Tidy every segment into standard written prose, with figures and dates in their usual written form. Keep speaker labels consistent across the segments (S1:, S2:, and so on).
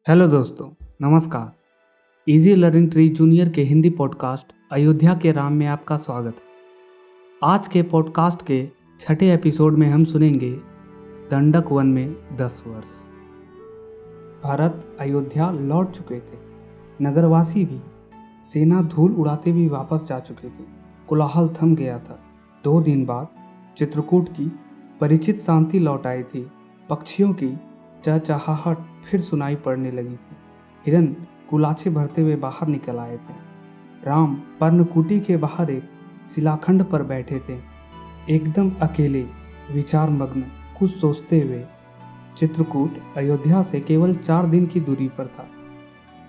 S1: Hello दोस्तों, नमस्कार। Easy learning tree junior के हिंदी पॉडकास्ट अयोध्या के राम में आपका स्वागत है। आज के पॉडकास्ट के छठे एपिसोड में हम सुनेंगे दंडक वन में 10 वर्ष। भरत अयोध्या लौट चुके थे, नगरवासी भी। सेना धूल उड़ाते भी वापस जा चुके थे। कोलाहल थम गया था। 2 दिन बाद चित्रकूट की परिचित शांति लौट आई थी। पक्षियों की चहचहाहट फिर सुनाई पड़ने लगी थी। हिरन कुलाचे भरते हुए बाहर निकल आए थे। राम पर्णकुटी के बाहर एक शिलाखंड पर बैठे थे, एकदम अकेले, विचार मग्न, कुछ सोचते हुए। चित्रकूट अयोध्या से केवल 4 दिन की दूरी पर था।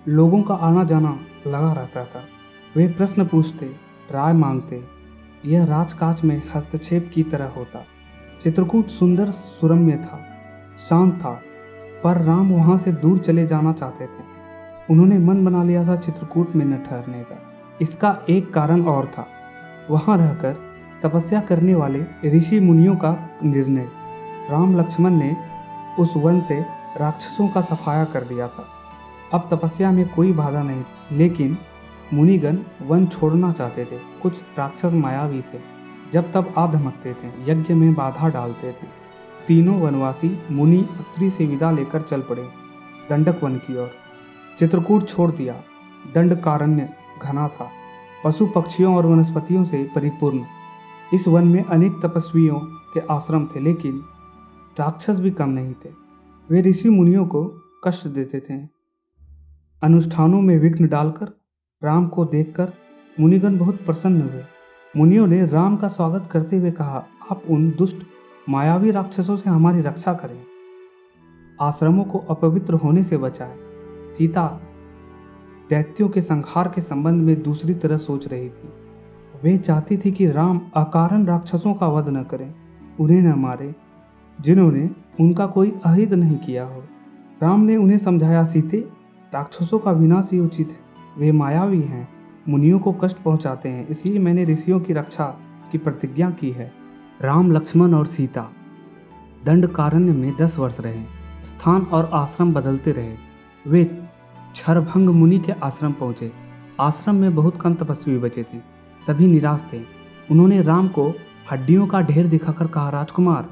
S1: लोगों का आना जाना लगा रहता था। वे प्रश्न पूछते, राय मांगते। यह राजकाज में हस्तक्षेप की तरह होता। चित्रकूट सुंदर सुरम्य था, शांत था, पर राम वहां से दूर चले जाना चाहते थे। उन्होंने मन बना लिया था चित्रकूट में न ठहरने का। इसका एक कारण और था, वहां रहकर तपस्या करने वाले ऋषि मुनियों का निर्णय। राम लक्ष्मण ने उस वन से राक्षसों का सफाया कर दिया था। अब तपस्या में कोई बाधा नहीं थी, लेकिन मुनिगण वन छोड़ना चाहते थे। कुछ राक्षस मायावी थे, जब तब आ धमकते थे, यज्ञ में बाधा डालते थे। तीनों वनवासी मुनि अत्रि से विदा लेकर चल पड़े दंडक वन की ओर। चित्रकूट छोड़ दिया। दंडकारण्य घना था, पशु पक्षियों और वनस्पतियों से परिपूर्ण। इस वन में अनेक तपस्वियों के आश्रम थे, लेकिन राक्षस भी कम नहीं थे। वे ऋषि मुनियों को कष्ट देते थे। अनुष्ठानों में विघ्न डालकर राम को देखकर मुनिगण बहुत प्रसन्न हुए। मुनियों ने राम का स्वागत करते हुए कहा, आप उन दुष्ट मायावी राक्षसों से हमारी रक्षा करें, आश्रमों को अपवित्र होने से बचाएं। सीता दैत्यों के संहार के संबंध में दूसरी तरह सोच रही थी। वे चाहती थी कि राम अकारण राक्षसों का वध न करें, उन्हें न मारे जिन्होंने उनका कोई अहित नहीं किया हो। राम ने उन्हें समझाया, सीते, राक्षसों का विनाश ही उचित है। वे मायावी हैं, मुनियों को कष्ट पहुंचाते हैं, इसलिए मैंने ऋषियों की रक्षा की प्रतिज्ञा की है। राम, लक्ष्मण और सीता दंडकारण्य में 10 वर्ष रहे। स्थान और आश्रम बदलते रहे। वे क्षरभंग मुनि के आश्रम पहुंचे। आश्रम में बहुत कम तपस्वी बचे थे, सभी निराश थे। उन्होंने राम को हड्डियों का ढेर दिखाकर कहा, राजकुमार,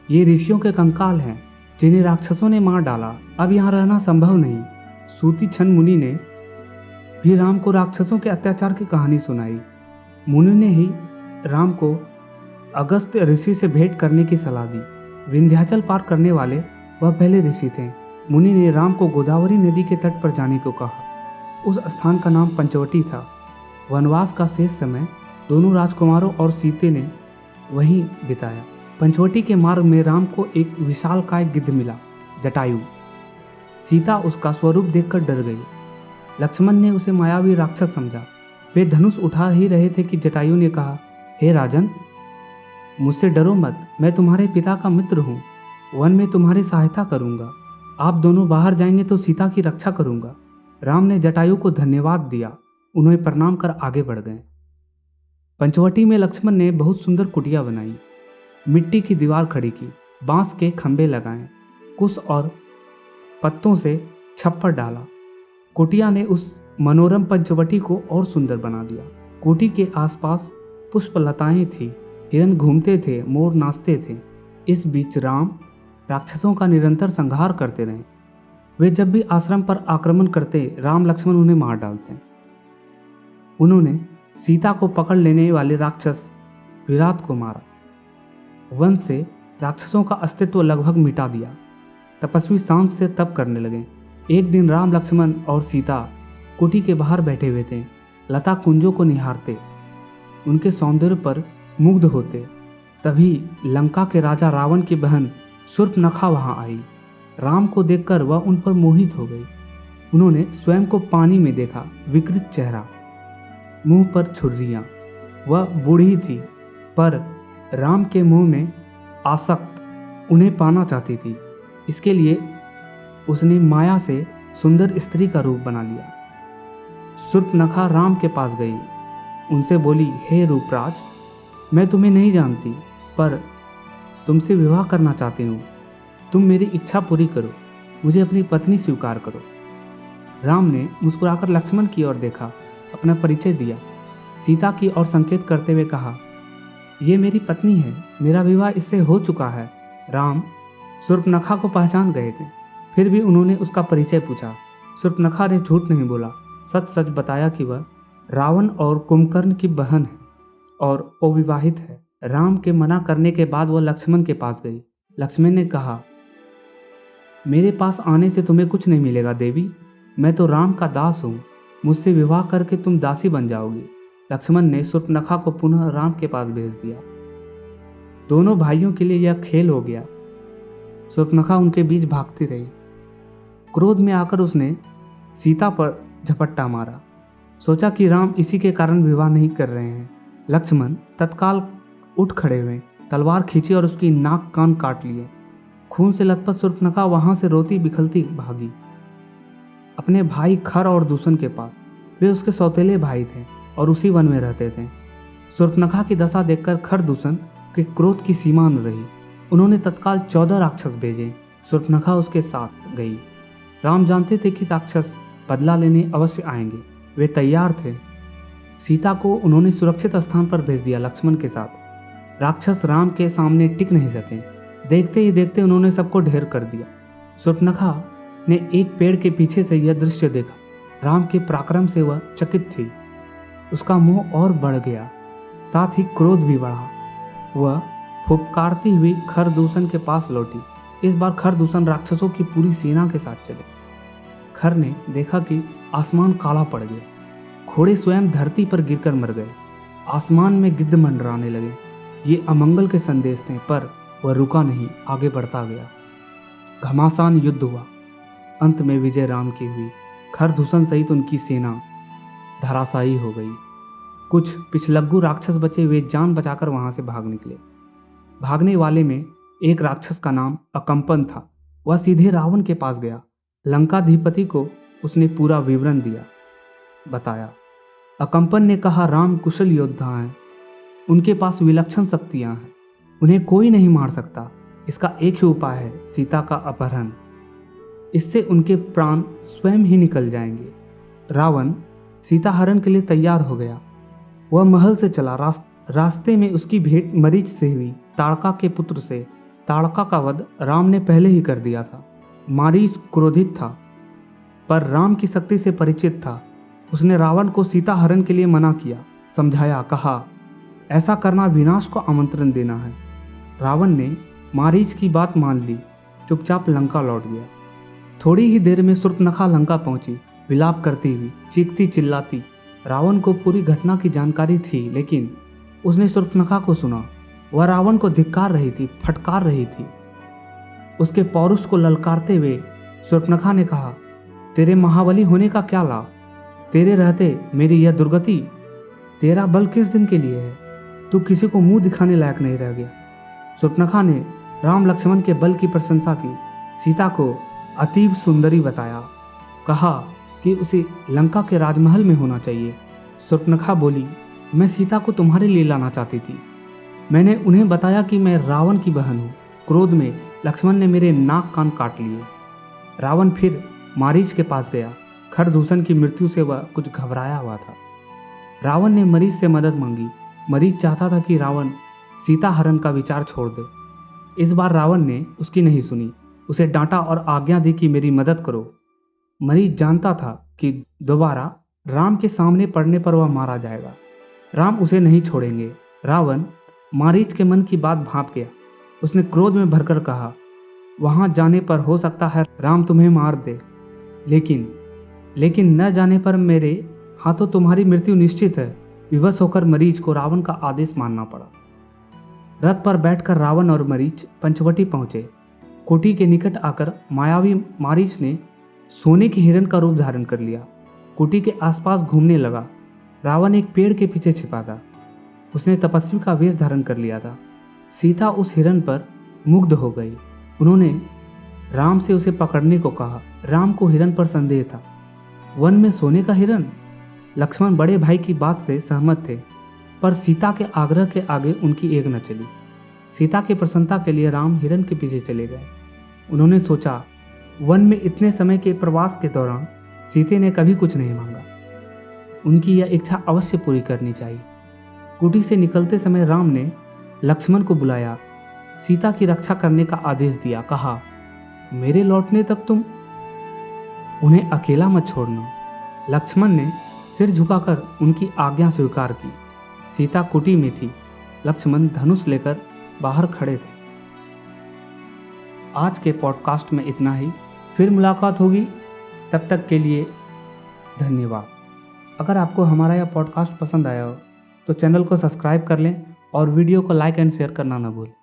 S1: ये ऋषियों के कंकाल हैं जिन्हें राक्षसों ने मार डाला। अब यहाँ रहना संभव नहीं। सूती छन मुनि ने भी राम को राक्षसों के अत्याचार की कहानी सुनाई। मुनि ने ही राम को अगस्त्य ऋषि से भेंट करने की सलाह दी। विंध्याचल पार करने वाले वह पहले ऋषि थे। मुनि ने राम को गोदावरी नदी के तट पर जाने को कहा। उस स्थान का नाम पंचवटी था। वनवास का शेष समय दोनों राजकुमारों और सीते ने वहीं बिताया। पंचवटी के मार्ग में राम को एक विशालकाय गिद्ध मिला, जटायु। सीता उसका स्वरूप देखकर डर गई। लक्ष्मण ने उसे मायावी राक्षस समझा। वे धनुष उठा ही रहे थे कि जटायु ने कहा, हे राजन, मुझसे डरो मत, मैं तुम्हारे पिता का मित्र हूँ। वन में तुम्हारी सहायता करूँगा। आप दोनों बाहर जाएंगे तो सीता की रक्षा करूँगा। राम ने जटायु को धन्यवाद दिया। उन्हें प्रणाम कर आगे बढ़ गए। पंचवटी में लक्ष्मण ने बहुत सुंदर कुटिया बनाई, मिट्टी की दीवार खड़ी की, बांस के खंभे लगाए, कुश और पत्तों से छप्पर डाला। कुटिया ने उस मनोरम पंचवटी को और सुंदर बना दिया। कुटी के आसपास पुष्पलताएं थी, हिरन घूमते थे, मोर नाचते थे। इस बीच राम राक्षसों का निरंतर संहार करते रहे। वे जब भी आश्रम पर आक्रमण करते, राम लक्ष्मण उन्हें मार डालते। उन्होंने सीता को पकड़ लेने वाले राक्षस विराट को मारा। वन से राक्षसों का अस्तित्व लगभग मिटा दिया। तपस्वी शांत से तप करने लगे। एक दिन राम, लक्ष्मण और सीता कुटी के बाहर बैठे हुए थे, लता कुंजों को निहारते, उनके सौंदर्य पर मुग्ध होते। तभी लंका के राजा रावण की बहन शूर्पणखा वहां आई। राम को देखकर वह उन पर मोहित हो गई। उन्होंने स्वयं को पानी में देखा, विकृत चेहरा, मुंह पर छुर्रियां। वह बूढ़ी थी, पर राम के मुंह में आसक्त, उन्हें पाना चाहती थी। इसके लिए उसने माया से सुंदर स्त्री का रूप बना लिया। शूर्पणखा राम के पास गई, उनसे बोली, हे रूपराज, मैं तुम्हें नहीं जानती, पर तुमसे विवाह करना चाहती हूँ। तुम मेरी इच्छा पूरी करो, मुझे अपनी पत्नी स्वीकार करो। राम ने मुस्कुराकर लक्ष्मण की ओर देखा, अपना परिचय दिया, सीता की ओर संकेत करते हुए कहा, ये मेरी पत्नी है, मेरा विवाह इससे हो चुका है। राम शूर्पणखा को पहचान गए थे, फिर भी उन्होंने उसका परिचय पूछा। शूर्पणखा ने झूठ नहीं बोला, सच सच बताया कि वह रावण और कुंभकर्ण की बहन है और अविवाहित है। राम के मना करने के बाद वह लक्ष्मण के पास गई। लक्ष्मण ने कहा, मेरे पास आने से तुम्हें कुछ नहीं मिलेगा देवी, मैं तो राम का दास हूँ, मुझसे विवाह करके तुम दासी बन जाओगी। लक्ष्मण ने शूर्पणखा को पुनः राम के पास भेज दिया। दोनों भाइयों के लिए यह खेल हो गया। शूर्पणखा उनके बीच भागती रही। क्रोध में आकर उसने सीता पर झपट्टा मारा। सोचा कि राम इसी के कारण विवाह नहीं कर रहे हैं। लक्ष्मण तत्काल उठ खड़े हुए, तलवार खींची और उसकी नाक कान काट लिए। खून से लथपथ शूर्पणखा वहां से रोती बिखलती भागी अपने भाई खर और दूषण के पास। वे उसके सौतेले भाई थे और उसी वन में रहते थे। शूर्पणखा की दशा देखकर खर दूषण के क्रोध की सीमा न रही। उन्होंने तत्काल 14 राक्षस भेजे। शूर्पणखा उसके साथ गई। राम जानते थे कि राक्षस बदला लेने अवश्य आएंगे, वे तैयार थे। सीता को उन्होंने सुरक्षित स्थान पर भेज दिया लक्ष्मण के साथ। राक्षस राम के सामने टिक नहीं सके। देखते ही देखते उन्होंने सबको ढेर कर दिया। शूर्पणखा ने एक पेड़ के पीछे से यह दृश्य देखा। राम के पराक्रम से वह चकित थी। उसका मोह और बढ़ गया, साथ ही क्रोध भी बढ़ा। वह फुफकारती हुई खरदूषण के पास लौटी। इस बार खरदूषण राक्षसों की पूरी सेना के साथ चले। खर ने देखा कि आसमान काला पड़ गया। घोड़े स्वयं धरती पर गिरकर मर गए। आसमान में गिद्ध मंडराने लगे। ये अमंगल के संदेश थे, पर वह रुका नहीं, आगे बढ़ता गया। घमासान युद्ध हुआ। अंत में विजय राम की हुई। खरदूषण सहित उनकी सेना धराशायी हो गई। कुछ पिछलग्गू राक्षस बचे, वे जान बचाकर वहां से भाग निकले। भागने वाले में एक राक्षस का नाम अकंपन था। वह सीधे रावण के पास गया। लंकाधिपति को उसने पूरा विवरण बताया। अकंपन ने कहा, राम कुशल योद्धा हैं, उनके पास विलक्षण शक्तियां हैं, उन्हें कोई नहीं मार सकता। इसका एक ही उपाय है, सीता का अपहरण। इससे उनके प्राण स्वयं ही निकल जाएंगे। रावण सीता हरण के लिए तैयार हो गया। वह महल से चला। रास्ते में उसकी भेंट मरीच से हुई, ताड़का के पुत्र से। ताड़का का वध राम ने पहले ही कर दिया था। मारीच क्रोधित था, पर राम की शक्ति से परिचित था। उसने रावण को सीता हरण के लिए मना किया, समझाया, कहा, ऐसा करना विनाश को आमंत्रण देना है। रावण ने मारीच की बात मान ली, चुपचाप लंका लौट गया। थोड़ी ही देर में शूर्पणखा लंका पहुंची, विलाप करती हुई, चीखती चिल्लाती। रावण को पूरी घटना की जानकारी थी, लेकिन उसने शूर्पणखा को सुना। वह रावण को धिक्कार रही थी, फटकार रही थी। उसके पौरुष को ललकारते हुए शूर्पणखा ने कहा, तेरे महाबली होने का क्या लाभ? तेरे रहते मेरी यह दुर्गति। तेरा बल किस दिन के लिए है? तू किसी को मुंह दिखाने लायक नहीं रह गया। शूर्पणखा ने राम लक्ष्मण के बल की प्रशंसा की, सीता को अतीब सुंदरी बताया, कहा कि उसे लंका के राजमहल में होना चाहिए। शूर्पणखा बोली, मैं सीता को तुम्हारे लिए लाना चाहती थी। मैंने उन्हें बताया कि मैं रावण की बहन हूँ। क्रोध में लक्ष्मण ने मेरे नाक कान काट लिए। रावण फिर मारीच के पास गया। खरदूषण की मृत्यु से वह कुछ घबराया हुआ था। रावण ने मरीच से मदद मांगी। मरीच चाहता था कि रावण सीता हरण का विचार छोड़ दे। इस बार रावण ने उसकी नहीं सुनी, उसे डांटा और आज्ञा दी कि मेरी मदद करो। मरीच जानता था कि दोबारा राम के सामने पड़ने पर वह मारा जाएगा। राम उसे नहीं छोड़ेंगे। रावण मारीच के मन की बात भांप गया। उसने क्रोध में भरकर कहा, वहां जाने पर हो सकता है राम तुम्हें मार दे, लेकिन न जाने पर मेरे हाथों तुम्हारी मृत्यु निश्चित है। विवश होकर मरीच को रावण का आदेश मानना पड़ा। रथ पर बैठकर रावण और मरीच पंचवटी पहुंचे। कोठी के निकट आकर मायावी मारीच ने सोने के हिरण का रूप धारण कर लिया। कोठी के आसपास घूमने लगा। रावण एक पेड़ के पीछे छिपा था। उसने तपस्वी का वेश धारण कर लिया था। सीता उस हिरण पर मुग्ध हो गई। उन्होंने राम से उसे पकड़ने को कहा। राम को हिरण पर संदेह था। वन में सोने का हिरण? लक्ष्मण बड़े भाई की बात से सहमत थे, पर सीता के आग्रह के आगे उनकी एक न चली। सीता की प्रसन्नता के लिए राम हिरण के पीछे चले गए। उन्होंने सोचा, वन में इतने समय के प्रवास के दौरान सीते ने कभी कुछ नहीं मांगा। उनकी यह इच्छा अवश्य पूरी करनी चाहिए। कुटी से निकलते समय राम ने लक्ष्मण को बुलाया, सीता की रक्षा करने का आदेश दिया। कहा, मेरे लौटने तक तुम उन्हें अकेला मत छोड़ना। लक्ष्मण ने सिर झुकाकर उनकी आज्ञा स्वीकार की। सीता कुटी में थी। लक्ष्मण धनुष लेकर बाहर खड़े थे। आज के पॉडकास्ट में इतना ही। फिर मुलाकात होगी, तब तक के लिए धन्यवाद। अगर आपको हमारा यह पॉडकास्ट पसंद आया हो तो चैनल को सब्सक्राइब कर लें और वीडियो को लाइक एंड शेयर करना न भूलें।